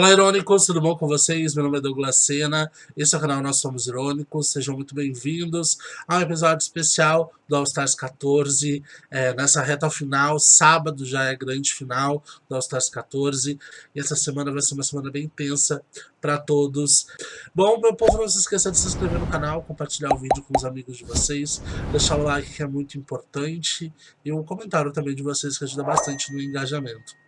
Olá, Irônicos, tudo bom com vocês? Meu nome é Douglas Sena, esse é o canal Nós Somos Irônicos, sejam muito bem-vindos a um episódio especial do All Stars 14, nessa reta final, sábado já é a grande final do All Stars 14, e essa semana vai ser uma semana bem intensa para todos. Bom, meu povo, não se esqueça de se inscrever no canal, compartilhar o vídeo com os amigos de vocês, deixar o like que é muito importante, e um comentário também de vocês que ajuda bastante no engajamento.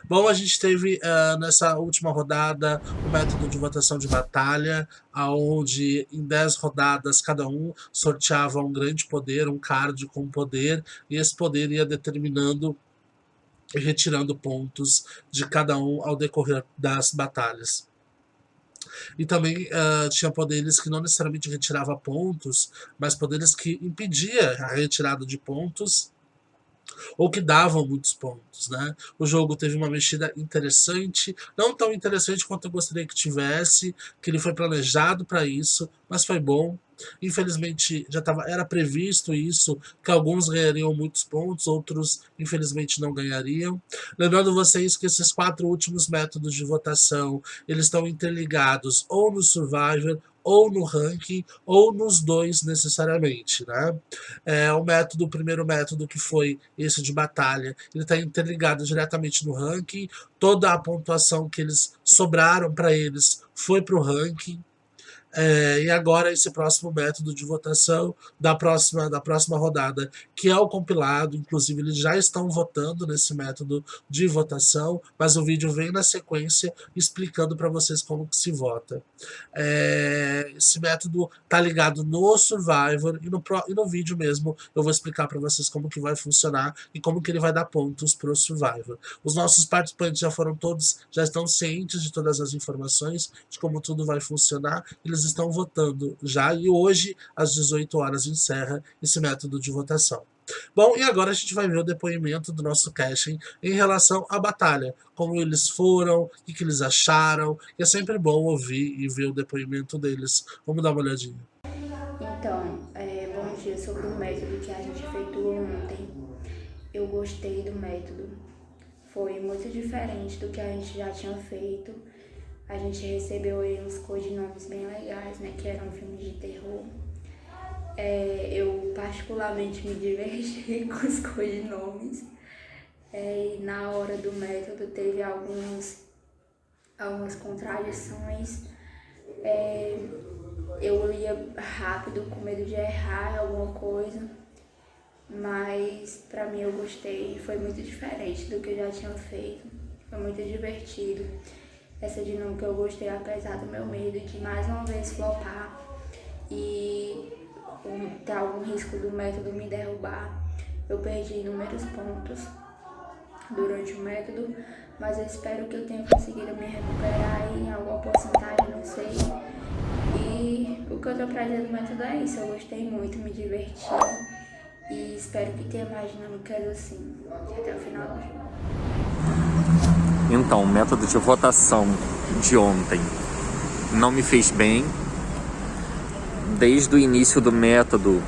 Bom, a gente teve nessa última rodada o método de votação de batalha, onde em 10 rodadas cada um sorteava um grande poder, um card com poder, e esse poder ia determinando e retirando pontos de cada um ao decorrer das batalhas. E também tinha poderes que não necessariamente retirava pontos, mas poderes que impedia a retirada de pontos ou que davam muitos pontos, né? O jogo teve uma mexida interessante, não tão interessante quanto eu gostaria que tivesse, que ele foi planejado para isso, mas foi bom. Infelizmente era previsto isso, que alguns ganhariam muitos pontos, outros infelizmente não ganhariam. Lembrando vocês que esses 4 últimos métodos de votação, eles estão interligados ou no Survivor, ou no ranking, ou nos dois necessariamente, né? O primeiro método, que foi esse de batalha, ele está interligado diretamente no ranking, toda a pontuação que eles sobraram para eles foi para o ranking. E agora esse próximo método de votação da próxima rodada, que é o compilado, inclusive eles já estão votando nesse método de votação, mas o vídeo vem na sequência explicando para vocês como que se vota. Esse método tá ligado no Survivor e no vídeo mesmo eu vou explicar para vocês como que vai funcionar e como que ele vai dar pontos pro Survivor. Os nossos participantes já estão cientes de todas as informações, de como tudo vai funcionar. Eles estão votando já, e hoje às 18 horas encerra esse método de votação. Bom, e agora a gente vai ver o depoimento do nosso casting em relação à batalha, como eles foram, o que eles acharam, e é sempre bom ouvir e ver o depoimento deles. Vamos dar uma olhadinha. Então, bom dia. Sobre o método que a gente efetuou ontem, eu gostei do método, foi muito diferente do que a gente já tinha feito. A gente recebeu aí uns codinomes bem legais, né, que eram filmes de terror. Eu particularmente me diverti com os codinomes. E na hora do método teve algumas contradições. Eu ia rápido com medo de errar alguma coisa, mas pra mim eu gostei, foi muito diferente do que eu já tinha feito, foi muito divertido. Essa dinâmica eu gostei, apesar do meu medo de mais uma vez flopar e ter algum risco do método me derrubar. Eu perdi inúmeros pontos durante o método, mas eu espero que eu tenha conseguido me recuperar em alguma porcentagem, não sei. E o que eu tô pra dizer do método é isso, eu gostei muito, me diverti e espero que tenha mais dinâmicas assim, até o final do jogo. Então, o método de votação de ontem não me fez bem. Desde o início do método,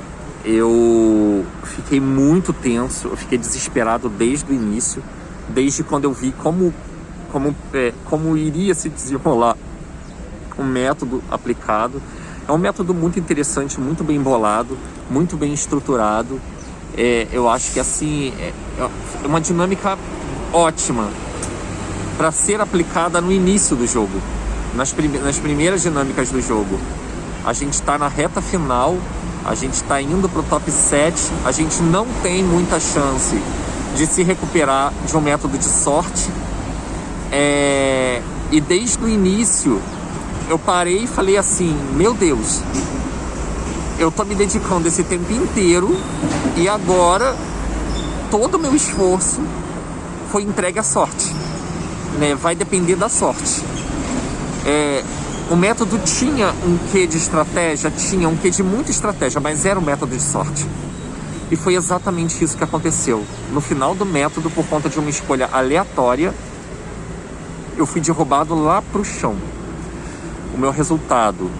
eu fiquei muito tenso, eu fiquei desesperado desde o início, desde quando eu vi como iria se desenrolar o método aplicado. É um método muito interessante, muito bem bolado, muito bem estruturado. Eu acho que assim, é uma dinâmica ótima para ser aplicada no início do jogo, nas primeiras dinâmicas do jogo. A gente está na reta final, a gente está indo para o top 7, a gente não tem muita chance de se recuperar de um método de sorte. E desde o início eu parei e falei assim, meu Deus, eu tô me dedicando esse tempo inteiro e agora todo o meu esforço foi entregue à sorte. Vai depender da sorte. O método tinha um quê de estratégia, tinha um quê de muita estratégia, mas era um método de sorte. E foi exatamente isso que aconteceu. No final do método, por conta de uma escolha aleatória, eu fui derrubado lá pro chão. O meu resultado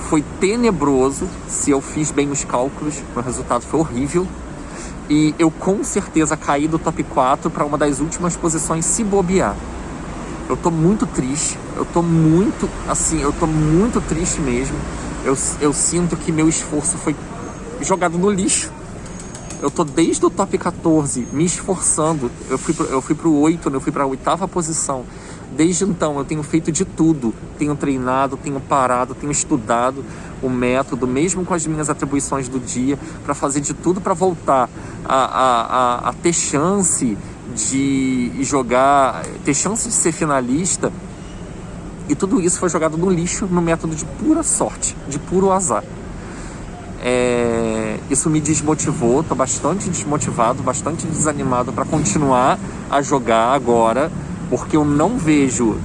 foi tenebroso. Se eu fiz bem os cálculos, meu resultado foi horrível. E eu com certeza caí do top 4 para uma das últimas posições se bobear. Eu tô muito triste, eu tô muito triste mesmo. Eu sinto que meu esforço foi jogado no lixo. Eu tô desde o top 14 me esforçando. Eu fui pro 8, né? Eu fui pra 8ª posição. Desde então eu tenho feito de tudo. Tenho treinado, tenho parado, tenho estudado o método, mesmo com as minhas atribuições do dia, para fazer de tudo para voltar a ter chance de jogar, ter chance de ser finalista. E tudo isso foi jogado no lixo, no método de pura sorte, de puro azar. Isso me desmotivou, tô bastante desmotivado, bastante desanimado para continuar a jogar agora, porque eu não vejo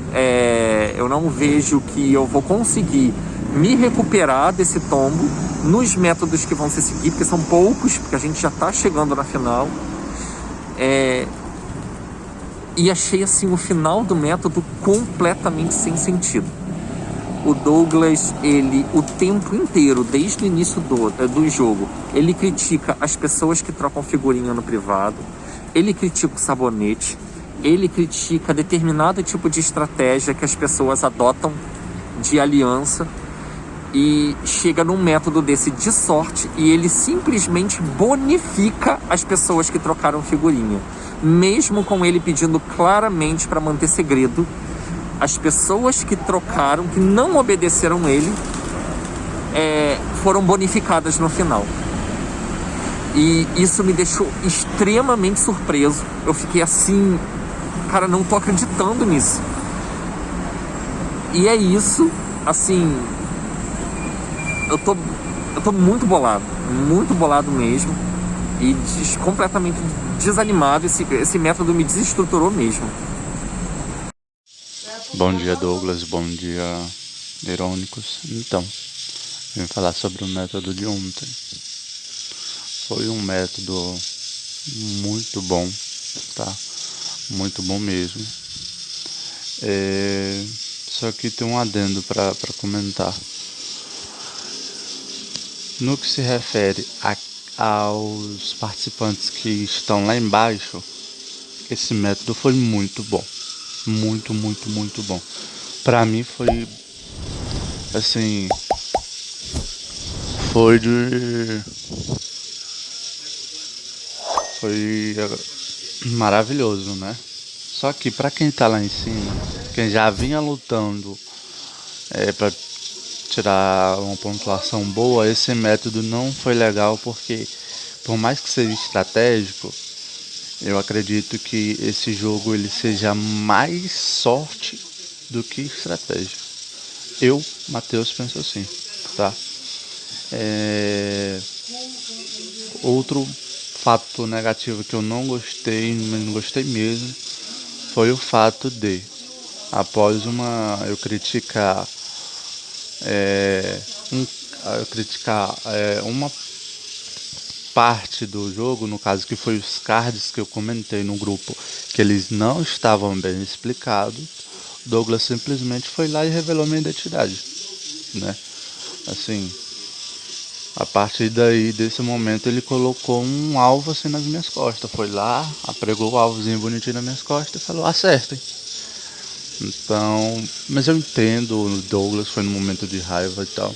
que eu vou conseguir me recuperar desse tombo nos métodos que vão se seguir, porque são poucos, porque a gente já tá chegando na final. E achei assim o final do método completamente sem sentido. O Douglas, ele o tempo inteiro, desde o início do jogo, ele critica as pessoas que trocam figurinha no privado, ele critica o sabonete, ele critica determinado tipo de estratégia que as pessoas adotam de aliança, e chega num método desse de sorte e ele simplesmente bonifica as pessoas que trocaram figurinha, mesmo com ele pedindo claramente para manter segredo. As pessoas que trocaram, que não obedeceram ele, foram bonificadas no final. E isso me deixou extremamente surpreso. Eu fiquei assim, cara, não tô acreditando nisso. E é isso, assim, eu tô muito bolado mesmo. E completamente desanimado. Esse método me desestruturou mesmo. Bom dia, Douglas. Bom dia, Irônicos. Então, vim falar sobre o método de ontem. Foi um método muito bom, tá? Muito bom mesmo. Só que tem um adendo para comentar. No que se refere aos participantes que estão lá embaixo, esse método foi muito bom. Muito, muito, muito bom. Pra mim foi assim, foi maravilhoso, né? Só que pra quem tá lá em cima, quem já vinha lutando pra tirar uma pontuação boa, esse método não foi legal, porque por mais que seja estratégico, eu acredito que esse jogo ele seja mais sorte do que estratégia. Eu, Matheus, penso assim, tá? Outro fato negativo que eu não gostei, mas não gostei mesmo, foi o fato de, após eu criticar uma parte do jogo, no caso que foi os cards que eu comentei no grupo, que eles não estavam bem explicados, Douglas simplesmente foi lá e revelou minha identidade, né? Assim, a partir daí, desse momento, ele colocou um alvo assim nas minhas costas, foi lá, apregou o alvozinho bonitinho nas minhas costas e falou, acertem. Então, mas eu entendo, o Douglas foi num momento de raiva e tal,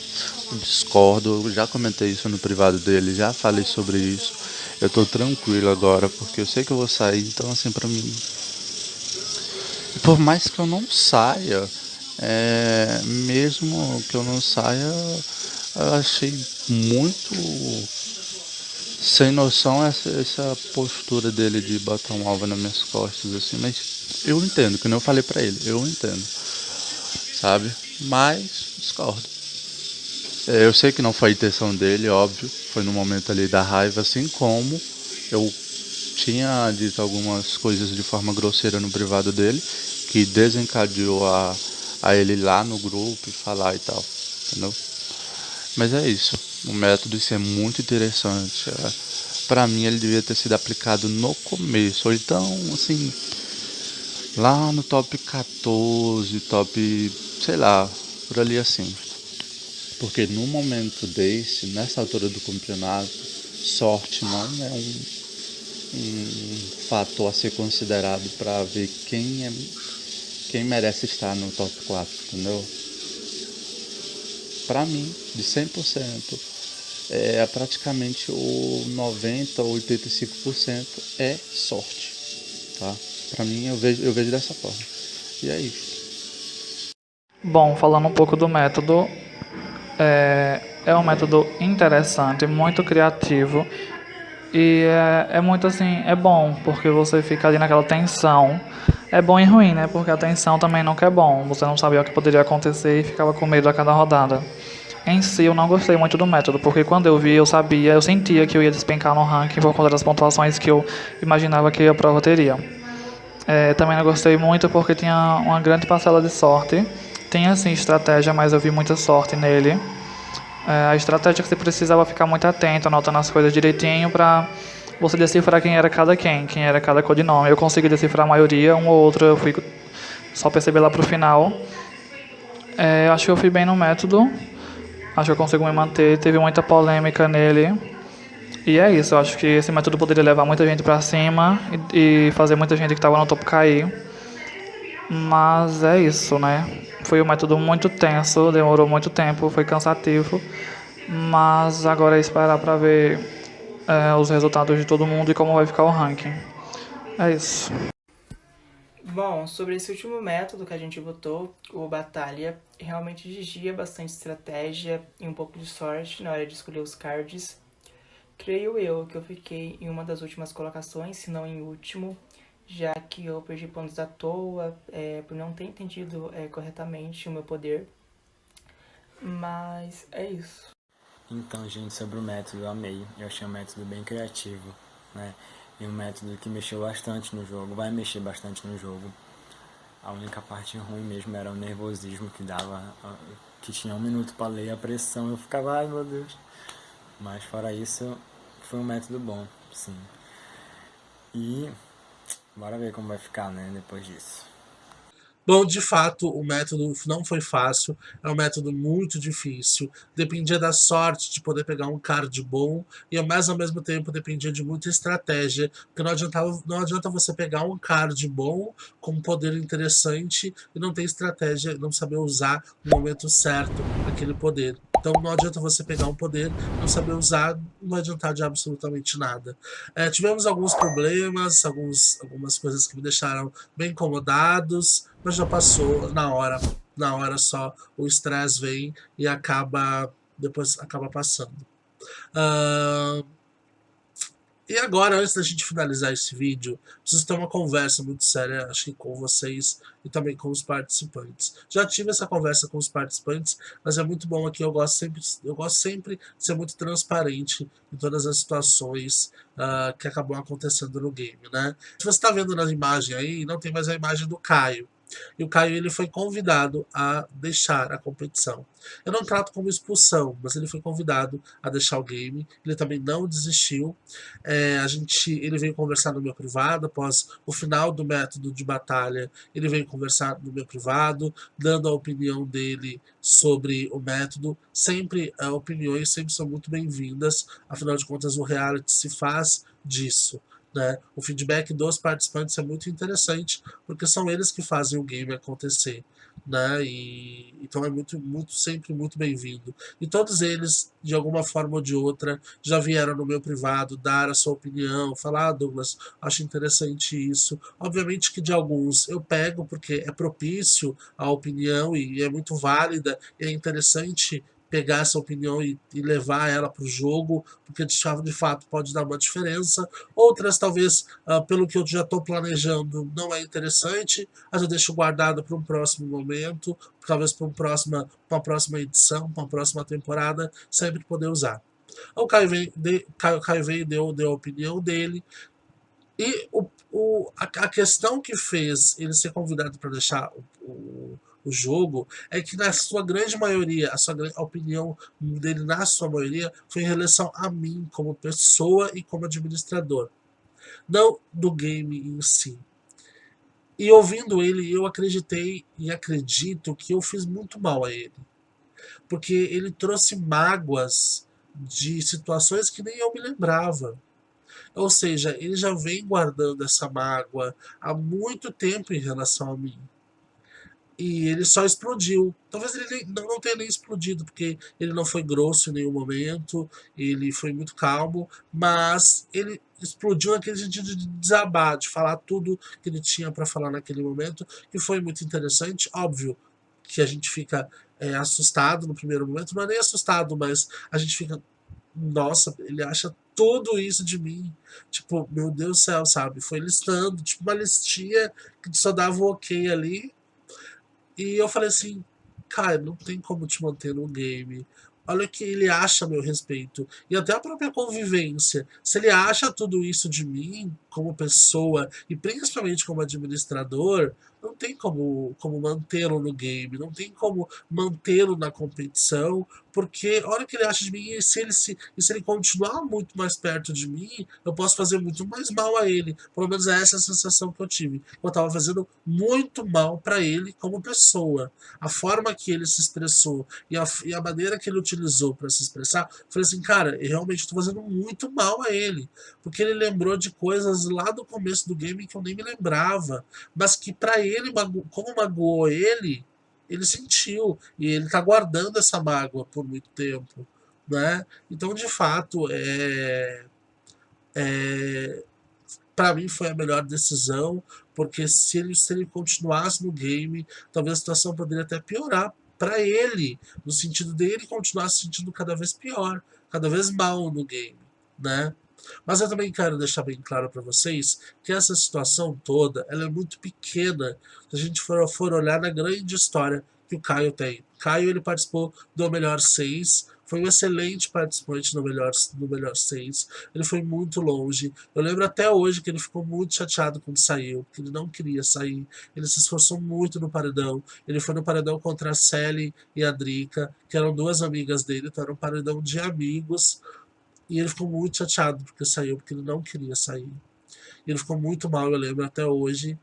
eu discordo, eu já comentei isso no privado dele, já falei sobre isso, eu tô tranquilo agora, porque eu sei que eu vou sair, então assim, pra mim, por mais que eu não saia, mesmo que eu não saia, eu achei muito sem noção essa postura dele de botar um alvo nas minhas costas, assim, mas eu entendo, que nem eu falei pra ele, eu entendo, sabe? Mas discordo. Eu sei que não foi a intenção dele, óbvio, foi no momento ali da raiva, assim como eu tinha dito algumas coisas de forma grosseira no privado dele, que desencadeou a ele ir lá no grupo e falar e tal, entendeu? Mas é isso, o método isso é muito interessante. Pra mim ele devia ter sido aplicado no começo, ou então, assim, lá no top 14, top, sei lá, por ali assim. Porque no momento desse, nessa altura do campeonato, sorte não é um fator a ser considerado para ver quem quem merece estar no top 4, entendeu? Pra mim, de 100%, é praticamente o 90 ou 85% é sorte, tá? Pra mim, eu vejo dessa forma. E é isso. Bom, falando um pouco do método, é um método interessante, muito criativo e é muito assim, é bom porque você fica ali naquela tensão. É bom e ruim, né? Porque a tensão também nunca é bom. Você não sabia o que poderia acontecer e ficava com medo a cada rodada. Em si, eu não gostei muito do método, porque quando eu vi, eu sentia que eu ia despencar no ranking por conta das pontuações que eu imaginava que a prova teria. Também não gostei muito porque tinha uma grande parcela de sorte. Tinha sim estratégia, mas eu vi muita sorte nele. A estratégia é que você precisava ficar muito atento, anotando as coisas direitinho pra você decifrar quem era cada codinome. Eu consegui decifrar a maioria, um ou outro eu fui só perceber lá pro final. Acho que eu fui bem no método, acho que eu consigo me manter, teve muita polêmica nele. E é isso, eu acho que esse método poderia levar muita gente pra cima e fazer muita gente que estava no topo cair. Mas é isso, né? Foi um método muito tenso, demorou muito tempo, foi cansativo. Mas agora é esperar pra ver os resultados de todo mundo e como vai ficar o ranking. É isso. Bom, sobre esse último método que a gente botou, o Batalha, realmente exigia bastante estratégia e um pouco de sorte na hora de escolher os cards. Creio eu que eu fiquei em uma das últimas colocações, se não em último, já que eu perdi pontos à toa por não ter entendido corretamente o meu poder. Mas é isso. Então, gente, sobre o método, eu amei. Eu achei um método bem criativo, né? E um método que mexeu bastante no jogo, vai mexer bastante no jogo. A única parte ruim mesmo era o nervosismo que dava, que tinha 1 minuto para ler, a pressão, eu ficava, ai meu Deus. Mas fora isso, foi um método bom, sim. E bora ver como vai ficar, né, depois disso. Bom, de fato, o método não foi fácil, é um método muito difícil, dependia da sorte de poder pegar um card bom, mas ao mesmo tempo dependia de muita estratégia, porque não adianta você pegar um card bom com um poder interessante e não ter estratégia, não saber usar no momento certo aquele poder. Então não adianta você pegar um poder, não saber usar, não vai adiantar de absolutamente nada. Tivemos alguns problemas, algumas coisas que me deixaram bem incomodados, mas já passou na hora só o estresse vem e depois acaba passando. E agora, antes da gente finalizar esse vídeo, preciso ter uma conversa muito séria, acho que com vocês e também com os participantes. Já tive essa conversa com os participantes, mas é muito bom aqui, eu gosto sempre de ser muito transparente em todas as situações que acabam acontecendo no game, né? Se você está vendo na imagem aí, não tem mais a imagem do Caio. E o Caio ele foi convidado a deixar a competição. Eu não trato como expulsão, mas ele foi convidado a deixar o game. Ele também não desistiu. Ele veio conversar no meu privado após o final do método de batalha. Ele veio conversar no meu privado, dando a opinião dele sobre o método. Sempre opiniões sempre são muito bem-vindas. Afinal de contas, o reality se faz disso. Né? O feedback dos participantes é muito interessante, porque são eles que fazem o game acontecer. Né? Então é sempre muito bem-vindo. E todos eles, de alguma forma ou de outra, já vieram no meu privado dar a sua opinião, falar, Douglas, acho interessante isso. Obviamente que de alguns eu pego, porque é propício a opinião e é muito válida, e é interessante pegar essa opinião e levar ela para o jogo, porque de fato pode dar uma diferença. Outras, talvez, pelo que eu já estou planejando, não é interessante, mas eu deixo guardado para um próximo momento, talvez para uma próxima edição, para uma próxima temporada, sempre poder usar. O Caio veio e deu a opinião dele, e a questão que fez ele ser convidado para deixar o jogo é que na sua grande maioria, a opinião dele na sua maioria foi em relação a mim como pessoa e como administrador, não do game em si. E ouvindo ele, eu acreditei e acredito que eu fiz muito mal a ele, porque ele trouxe mágoas de situações que nem eu me lembrava. Ou seja, ele já vem guardando essa mágoa há muito tempo em relação a mim. e ele só explodiu. Talvez ele não tenha nem explodido, porque ele não foi grosso em nenhum momento, ele foi muito calmo, mas ele explodiu naquele sentido de desabar, de falar tudo que ele tinha para falar naquele momento, que foi muito interessante. Óbvio que a gente fica assustado no primeiro momento, não é nem assustado, mas a gente fica, nossa, ele acha tudo isso de mim. Tipo, meu Deus do céu, sabe? Foi listando, tipo uma listinha que só dava o ok ali. E eu falei assim, cara, não tem como te manter no game. Olha o que ele acha a meu respeito. E até a própria convivência. Se ele acha tudo isso de mim, como pessoa, e principalmente como administrador, não tem como mantê-lo no game, não tem como mantê-lo na competição, porque olha o que ele acha de mim, e se ele continuar muito mais perto de mim, eu posso fazer muito mais mal a ele. Pelo menos essa é a sensação que eu tive. Eu estava fazendo muito mal para ele como pessoa. A forma que ele se expressou e a maneira que ele utilizou para se expressar, eu falei assim, cara, eu realmente estou fazendo muito mal a ele, porque ele lembrou de coisas lá do começo do game que eu nem me lembrava, mas que para ele, como magoou ele sentiu, e ele tá guardando essa mágoa por muito tempo, né? Então, de fato, para mim foi a melhor decisão, porque se ele continuasse no game, talvez a situação poderia até piorar para ele, no sentido dele continuar se sentindo cada vez pior, cada vez mal no game, né? Mas eu também quero deixar bem claro para vocês que essa situação toda, ela é muito pequena se a gente for olhar na grande história que o Caio tem. Caio, ele participou do Melhor 6, foi um excelente participante no melhor 6. Ele foi muito longe. Eu lembro até hoje que ele ficou muito chateado quando saiu, porque ele não queria sair. Ele se esforçou muito no paredão. Ele foi no paredão contra a Sally e a Drica, que eram duas amigas dele, então era um paredão de amigos. E ele ficou muito chateado porque saiu, porque ele não queria sair. E ele ficou muito mal, eu lembro até hoje.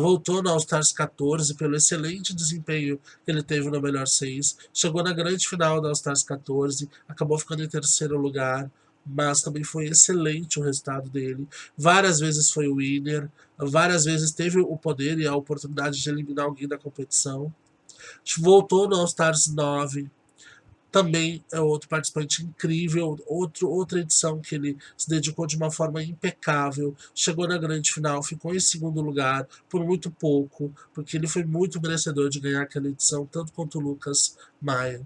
Voltou no All Stars 14 pelo excelente desempenho que ele teve no Melhor 6. Chegou na grande final do All Stars 14, acabou ficando em terceiro lugar, mas também foi excelente o resultado dele. Várias vezes foi o winner, várias vezes teve o poder e a oportunidade de eliminar alguém da competição. Voltou no All Stars 9, também é outro participante incrível, outra edição que ele se dedicou de uma forma impecável, chegou na grande final, ficou em segundo lugar por muito pouco, porque ele foi muito merecedor de ganhar aquela edição, tanto quanto o Lucas Maia.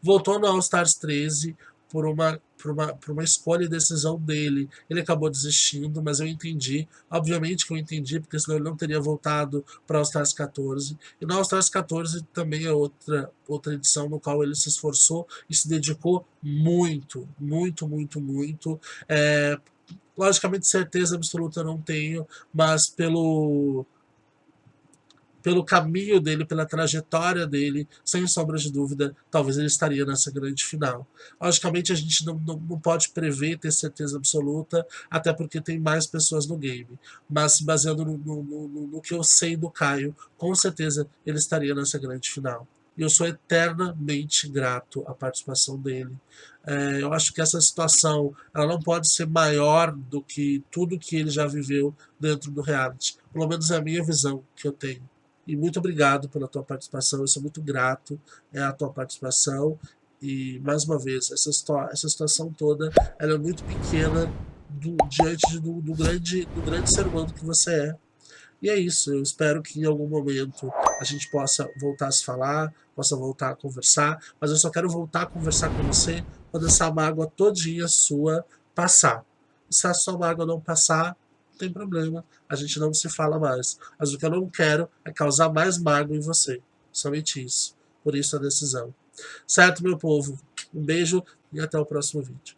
Voltou no All Stars 13 por uma escolha e decisão dele. Ele acabou desistindo, mas eu entendi. Obviamente que eu entendi, porque senão ele não teria voltado para All Stars 14. E no All Stars 14 também é outra edição no qual ele se esforçou e se dedicou muito, muito, muito, muito. Logicamente, certeza absoluta eu não tenho, mas pelo caminho dele, pela trajetória dele, sem sombra de dúvida, talvez ele estaria nessa grande final. Logicamente, a gente não pode prever, ter certeza absoluta, até porque tem mais pessoas no game. Mas, baseando no que eu sei do Caio, com certeza ele estaria nessa grande final. E eu sou eternamente grato à participação dele. Eu acho que essa situação ela não pode ser maior do que tudo que ele já viveu dentro do reality. Pelo menos é a minha visão que eu tenho. E muito obrigado pela tua participação, eu sou muito grato à tua participação. E, mais uma vez, essa situação toda ela é muito pequena diante do grande ser humano que você é. E é isso, eu espero que em algum momento a gente possa voltar a se falar, possa voltar a conversar, mas eu só quero voltar a conversar com você quando essa mágoa todinha sua passar. E se a sua mágoa não passar, não tem problema, a gente não se fala mais. Mas o que eu não quero é causar mais mágoa em você. Somente isso. Por isso a decisão. Certo, meu povo? Um beijo e até o próximo vídeo.